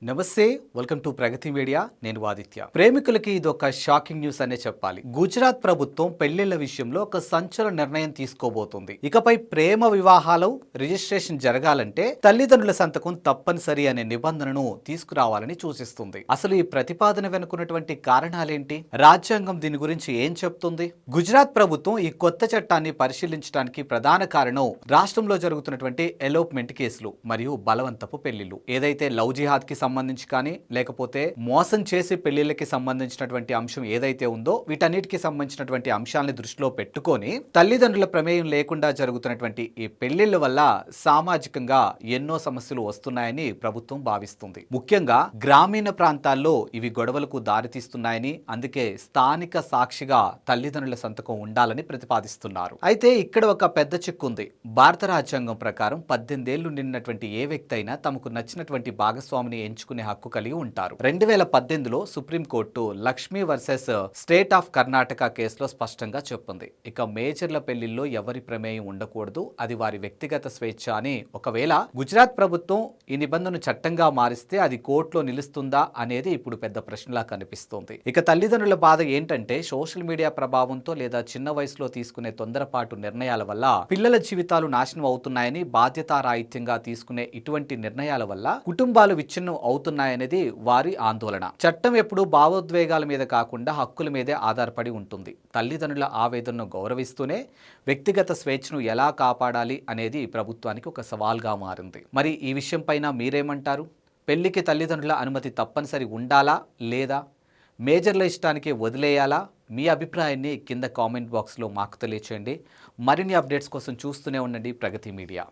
నమస్తే, welcome to Pragathi media. నేను ఆదిత్య. ప్రేమికులకి ఇదొక షాకింగ్ న్యూస్ అనే చెప్పాలి. గుజరాత్ ప్రభుత్వం పెళ్లిళ్ల విషయంలో ఒక సంచలన నిర్ణయం తీసుకోబోతుంది. ఇకపై ప్రేమ వివాహాలు రిజిస్ట్రేషన్ జరగాలంటే తల్లిదండ్రుల సంతకం తప్పనిసరి అనే నిబంధనను తీసుకురావాలని సూచిస్తుంది. అసలు ఈ ప్రతిపాదన వెనుకున్నటువంటి కారణాలేంటి? రాజ్యాంగం దీని గురించి ఏం చెప్తుంది? గుజరాత్ ప్రభుత్వం ఈ కొత్త చట్టాన్ని పరిశీలించడానికి ప్రధాన కారణం రాష్ట్రంలో జరుగుతున్నటువంటి ఎలోప్మెంట్ కేసులు మరియు బలవంతపు పెళ్లిళ్లు. ఏదైతే లవ్ జిహాద్ కి సంబంధించి కానీ లేకపోతే మోసం చేసి పెళ్లిళ్ళకి సంబంధించినటువంటి అంశం ఏదైతే ఉందో వీటన్నిటికి సంబంధించినటువంటి అంశాలను దృష్టిలో పెట్టుకొని తల్లిదండ్రుల ప్రమేయం లేకుండా జరుగుతున్నటువంటి ఈ పెళ్లిళ్ల వల్ల సామాజికంగా ఎన్నో సమస్యలు వస్తున్నాయని ప్రభుత్వం భావిస్తుంది. ముఖ్యంగా గ్రామీణ ప్రాంతాల్లో ఇవి గొడవలకు దారితీస్తున్నాయని, అందుకే స్థానిక సాక్షిగా తల్లిదండ్రుల సంతకం ఉండాలని ప్రతిపాదిస్తున్నారు. అయితే ఇక్కడ ఒక పెద్ద చిక్కు ఉంది. భారత రాజ్యాంగం ప్రకారం 18 ఏళ్లు నిన్నటువంటి ఏ వ్యక్తి అయినా తమకు నచ్చినటువంటి భాగస్వామిని ఎంచుకునే హక్కు కలిగి ఉంటారు. 2018లో supreme court Lakshmi versus state of Karnataka కేసులో స్పష్టంగా చెప్పింది. ఇక మేజర్ల పెళ్లిల్లో ఎవరి ప్రమేయం ఉండకూడదు, అది వారి వ్యక్తిగత స్వేచ్ఛ అని. ఒకవేళ గుజరాత్ ప్రభుత్వం ఈ నిబంధనను చట్టంగా మారిస్తే అది కోర్టులో నిలుస్తుందా అనేది ఇప్పుడు పెద్ద ప్రశ్నలా కనిపిస్తోంది. ఇక తల్లిదండ్రుల బాధ ఏంటంటే సోషల్ మీడియా ప్రభావంతో లేదా చిన్న వయసులో తీసుకునే తొందరపాటు నిర్ణయాల వల్ల పిల్లల జీవితాలు నాశనం అవుతున్నాయని, బాధ్యతారాహిత్యంగా తీసుకునే ఇటువంటి నిర్ణయాల వల్ల కుటుంబాలు విచ్ఛిన్నం అవుతున్నాయనేది వారి ఆందోళన. చట్టం ఎప్పుడు భావోద్వేగాల మీద కాకుండా హక్కుల మీదే ఆధారపడి ఉంటుంది. తల్లిదండ్రుల ఆవేదనను గౌరవిస్తూనే వ్యక్తిగత స్వేచ్ఛను ఎలా కాపాడాలి అనేది ప్రభుత్వానికి ఒక సవాల్గా మారింది. మరి ఈ విషయం పైన మీరేమంటారు? పెళ్లికి తల్లిదండ్రుల అనుమతి తప్పనిసరి ఉండాలా లేదా మేజర్ల ఇష్టానికి వదిలేయాలా? మీ అభిప్రాయాన్ని కింద కామెంట్ బాక్స్లో మాకు తెలియచేయండి. మరిన్ని అప్డేట్స్ కోసం చూస్తూనే ఉండండి ప్రగతి మీడియా.